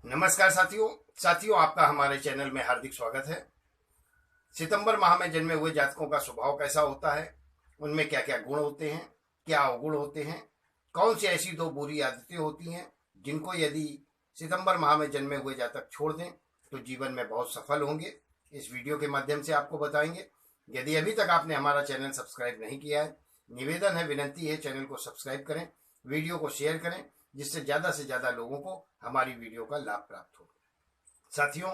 नमस्कार साथियों आपका हमारे चैनल में हार्दिक स्वागत है। सितंबर माह में जन्मे हुए जातकों का स्वभाव कैसा होता है, उनमें क्या क्या गुण होते हैं, क्या अवगुण होते हैं, कौन सी ऐसी दो बुरी आदतें होती हैं जिनको यदि सितंबर माह में जन्मे हुए जातक छोड़ दें तो जीवन में बहुत सफल होंगे, इस वीडियो के माध्यम से आपको बताएंगे। यदि अभी तक आपने हमारा चैनल सब्सक्राइब नहीं किया है, निवेदन है, विनती है, चैनल को सब्सक्राइब करें, वीडियो को शेयर करें, जिससे ज़्यादा से ज़्यादा लोगों को हमारी वीडियो का लाभ प्राप्त हो। साथियों,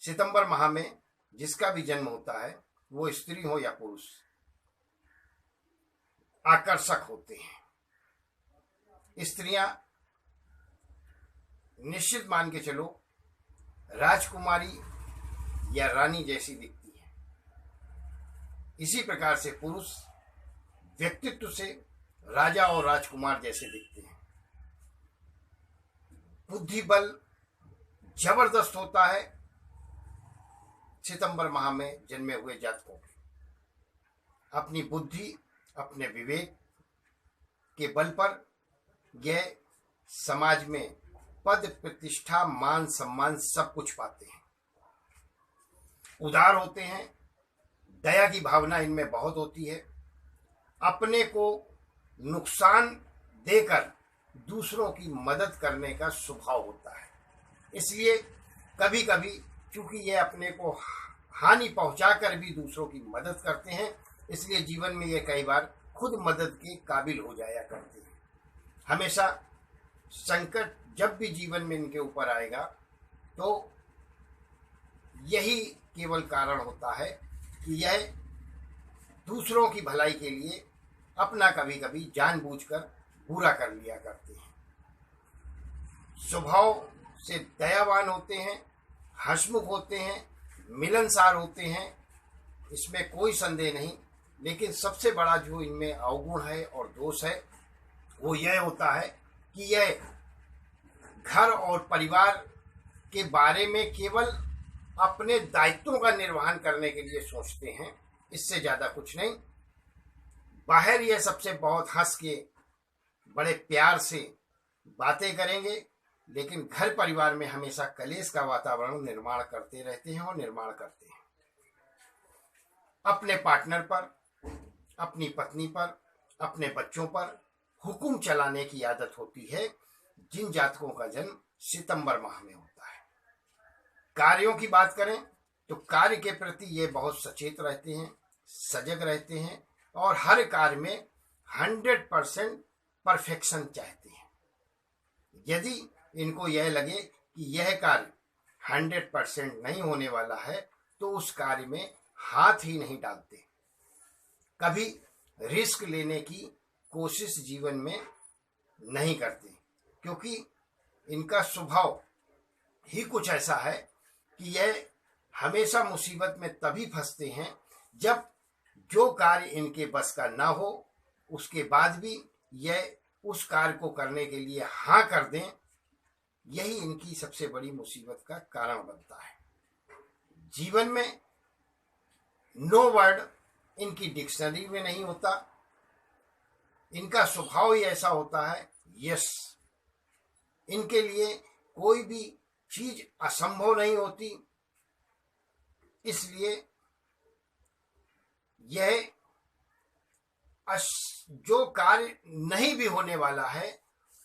सितंबर माह में जिसका भी जन्म होता है, वो स्त्री हो या पुरुष, आकर्षक होते हैं। स्त्रियां निश्चित मान के चलो राजकुमारी या रानी जैसी दिखती हैं। इसी प्रकार से पुरुष व्यक्तित्व से राजा और राजकुमार जैसे दिखते हैं। बुद्धि बल जबरदस्त होता है सितंबर माह में जन्मे हुए जातकों के। अपनी बुद्धि, अपने विवेक के बल पर यह समाज में पद, प्रतिष्ठा, मान, सम्मान सब कुछ पाते हैं। उदार होते हैं, दया की भावना इनमें बहुत होती है। अपने को नुकसान देकर दूसरों की मदद करने का स्वभाव होता है। इसलिए कभी कभी चूंकि ये अपने को हानि पहुंचाकर भी दूसरों की मदद करते हैं, इसलिए जीवन में ये कई बार खुद मदद के काबिल हो जाया करते हैं। हमेशा संकट जब भी जीवन में इनके ऊपर आएगा तो यही केवल कारण होता है कि यह दूसरों की भलाई के लिए अपना कभी कभी जानबूझकर बुरा कर लिया करते हैं। स्वभाव से दयावान होते हैं, हंसमुख होते हैं, मिलनसार होते हैं, इसमें कोई संदेह नहीं। लेकिन सबसे बड़ा जो इनमें अवगुण है और दोष है वो यह होता है कि यह घर और परिवार के बारे में केवल अपने दायित्वों का निर्वहन करने के लिए सोचते हैं, इससे ज़्यादा कुछ नहीं। बाहर यह सबसे बहुत हंस के बड़े प्यार से बातें करेंगे, लेकिन घर परिवार में हमेशा कलेश का वातावरण निर्माण करते रहते हैं और निर्माण करते हैं। अपने पार्टनर पर, अपनी पत्नी पर, अपने बच्चों पर हुक्म चलाने की आदत होती है जिन जातकों का जन्म सितंबर माह में होता है। कार्यों की बात करें तो कार्य के प्रति ये बहुत सचेत रहते हैं, सजग रहते हैं और हर कार्य में 100% परफेक्शन चाहते हैं। यदि इनको यह लगे कि यह कार्य 100% नहीं होने वाला है तो उस कार्य में हाथ ही नहीं डालते। कभी रिस्क लेने की कोशिश जीवन में नहीं करते, क्योंकि इनका स्वभाव ही कुछ ऐसा है कि यह हमेशा मुसीबत में तभी फंसते हैं जब जो कार्य इनके बस का ना हो, उसके बाद भी यह उस कार्य को करने के लिए हाँ कर दें, यही इनकी सबसे बड़ी मुसीबत का कारण बनता है। जीवन में नो वर्ड इनकी डिक्शनरी में नहीं होता। इनका स्वभाव ही ऐसा होता है यस। इनके लिए कोई भी चीज असंभव नहीं होती। इसलिए यह जो कार्य नहीं भी होने वाला है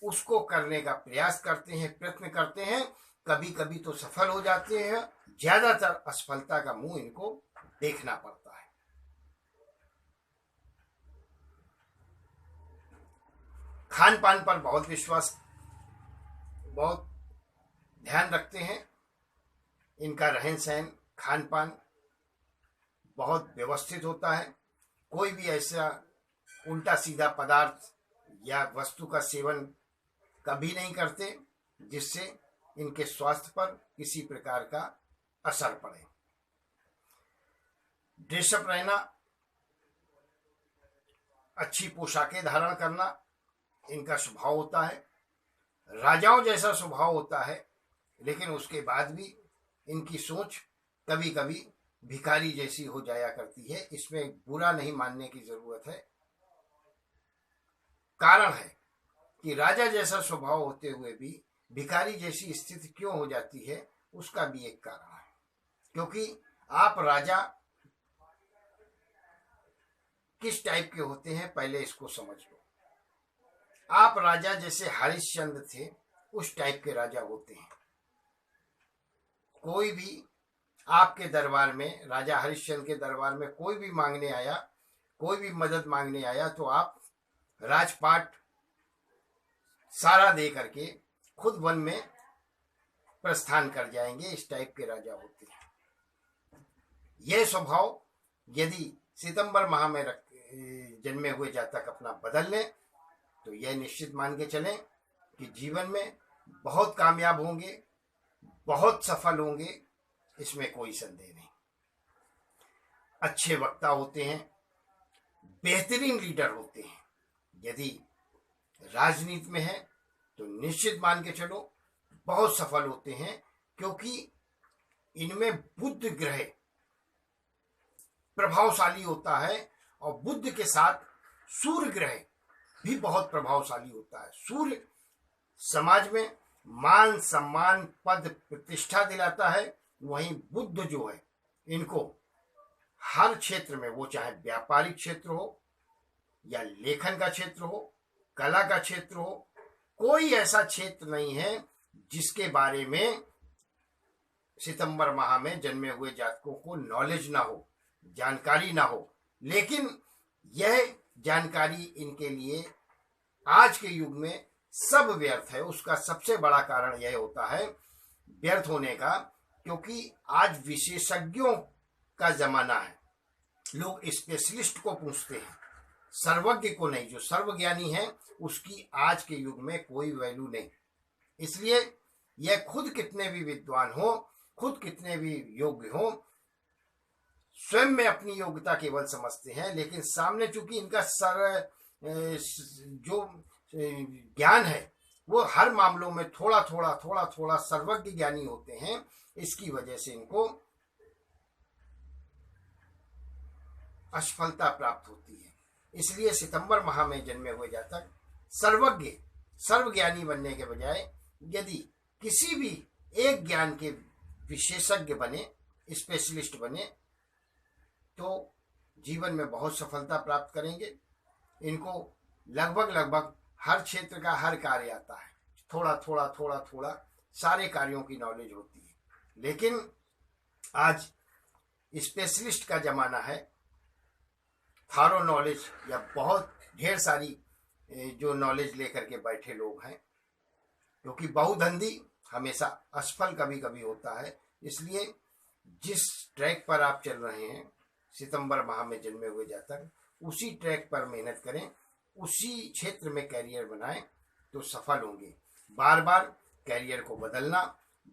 उसको करने का प्रयास करते हैं, प्रयत्न करते हैं। कभी कभी तो सफल हो जाते हैं, ज्यादातर असफलता का मुंह इनको देखना पड़ता है। खान पान पर बहुत विश्वास, बहुत ध्यान रखते हैं। इनका रहन सहन, खान पान बहुत व्यवस्थित होता है। कोई भी ऐसा उल्टा सीधा पदार्थ या वस्तु का सेवन कभी नहीं करते जिससे इनके स्वास्थ्य पर किसी प्रकार का असर पड़े। ड्रेसअप रहना, अच्छी पोशाकें धारण करना इनका स्वभाव होता है। राजाओं जैसा स्वभाव होता है, लेकिन उसके बाद भी इनकी सोच कभी कभी भिखारी जैसी हो जाया करती है। इसमें बुरा नहीं मानने की जरूरत है। कारण है कि राजा जैसा स्वभाव होते हुए भी भिखारी जैसी स्थिति क्यों हो जाती है, उसका भी एक कारण है। क्योंकि आप राजा किस टाइप के होते हैं पहले इसको समझ लो। आप राजा जैसे हरिश्चंद्र थे उस टाइप के राजा होते हैं। कोई भी आपके दरबार में, राजा हरिश्चंद्र के दरबार में कोई भी मांगने आया, कोई भी मदद मांगने आया, तो आप राजपाट सारा दे करके खुद वन में प्रस्थान कर जाएंगे। इस टाइप के राजा होते हैं। यह स्वभाव यदि सितंबर माह में जन्मे हुए जातक अपना बदल लें तो यह निश्चित मान के चलें कि जीवन में बहुत कामयाब होंगे, बहुत सफल होंगे, इसमें कोई संदेह नहीं। अच्छे वक्ता होते हैं, बेहतरीन लीडर होते हैं। यदि राजनीति में है तो निश्चित मान के चलो बहुत सफल होते हैं, क्योंकि इनमें बुध ग्रह प्रभावशाली होता है और बुध के साथ सूर्य ग्रह भी बहुत प्रभावशाली होता है। सूर्य समाज में मान सम्मान पद प्रतिष्ठा दिलाता है, वहीं बुध जो है इनको हर क्षेत्र में, वो चाहे व्यापारिक क्षेत्र हो या लेखन का क्षेत्र हो, कला का क्षेत्र हो, कोई ऐसा क्षेत्र नहीं है जिसके बारे में सितंबर माह में जन्मे हुए जातकों को नॉलेज ना हो, जानकारी ना हो। लेकिन यह जानकारी इनके लिए आज के युग में सब व्यर्थ है। उसका सबसे बड़ा कारण यह होता है व्यर्थ होने का, क्योंकि आज विशेषज्ञों का जमाना है। लोग स्पेशलिस्ट को पूछते हैं, सर्वज्ञ को नहीं। जो सर्वज्ञानी है उसकी आज के युग में कोई वैल्यू नहीं। इसलिए यह खुद कितने भी विद्वान हो, खुद कितने भी योग्य हो, स्वयं में अपनी योग्यता केवल समझते हैं, लेकिन सामने चूंकि इनका जो ज्ञान है वो हर मामलों में थोड़ा थोड़ा सर्वज्ञ ज्ञानी होते हैं। इसकी वजह से इनको असफलता प्राप्त होती है। इसलिए सितंबर माह में जन्मे हुए जातक सर्वज्ञ सर्वज्ञानी बनने के बजाय यदि किसी भी एक ज्ञान के विशेषज्ञ बने, स्पेशलिस्ट बने, तो जीवन में बहुत सफलता प्राप्त करेंगे। इनको लगभग हर क्षेत्र का हर कार्य आता है, थोड़ा सारे कार्यों की नॉलेज होती है। लेकिन आज स्पेशलिस्ट का जमाना है, थारो नॉलेज या बहुत ढेर सारी जो नॉलेज लेकर के बैठे लोग हैं, क्योंकि बहुधंधी हमेशा असफल कभी कभी होता है। इसलिए जिस ट्रैक पर आप चल रहे हैं, सितंबर माह में जन्मे हुए जातक उसी ट्रैक पर मेहनत करें, उसी क्षेत्र में कैरियर बनाएं तो सफल होंगे। बार बार कैरियर को बदलना,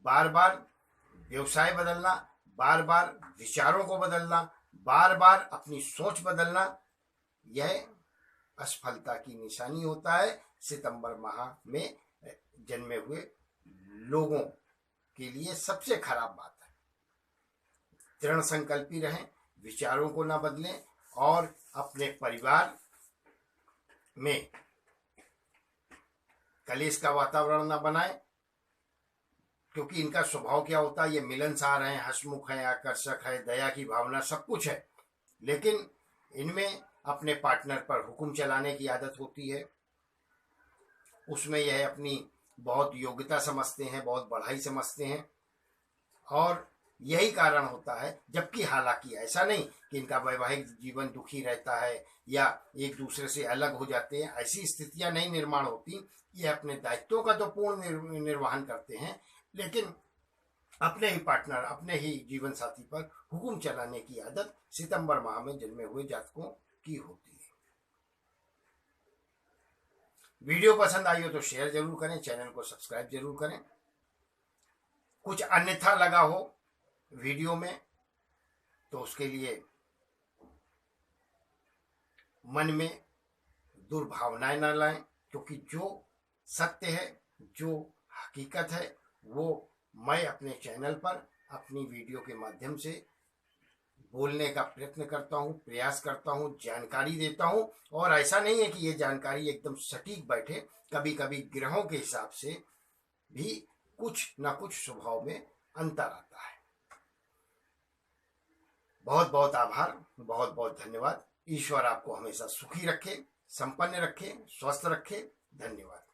बार बार व्यवसाय बदलना, बार बार विचारों को बदलना, बार बार अपनी सोच बदलना, यह असफलता की निशानी होता है। सितंबर माह में जन्मे हुए लोगों के लिए सबसे खराब बात है। दृढ़ संकल्पी रहें, विचारों को ना बदलें और अपने परिवार में कलेश का वातावरण ना बनाएं, क्योंकि इनका स्वभाव क्या होता है, ये मिलनसार हैं, हंसमुख हैं, आकर्षक है, दया की भावना सब कुछ है, लेकिन इनमें अपने पार्टनर पर हुक्म चलाने की आदत होती है। उसमें यह अपनी बहुत योग्यता समझते हैं, बहुत बढ़ाई समझते हैं, और यही कारण होता है। जबकि हालांकि ऐसा नहीं कि इनका वैवाहिक जीवन दुखी रहता है या एक दूसरे से अलग हो जाते हैं, ऐसी स्थितियां नहीं निर्माण होती। ये अपने दायित्वों का तो पूर्ण निर्वहन करते हैं, लेकिन अपने ही पार्टनर, अपने ही जीवन साथी पर हुक्म चलाने की आदत सितंबर माह में जन्मे हुए जातकों की होती है। वीडियो पसंद आई हो तो शेयर जरूर करें, चैनल को सब्सक्राइब जरूर करें। कुछ अन्यथा लगा हो वीडियो में तो उसके लिए मन में दुर्भावनाएं न लाएं, क्योंकि जो सत्य है, जो हकीकत है, वो मैं अपने चैनल पर अपनी वीडियो के माध्यम से बोलने का प्रयत्न करता हूँ, प्रयास करता हूँ, जानकारी देता हूँ। और ऐसा नहीं है कि ये जानकारी एकदम सटीक बैठे, कभी कभी ग्रहों के हिसाब से भी कुछ न कुछ स्वभाव में अंतर आता है। बहुत बहुत आभार, बहुत बहुत धन्यवाद। ईश्वर आपको हमेशा सुखी रखे, संपन्न रखे, स्वस्थ रखे। धन्यवाद।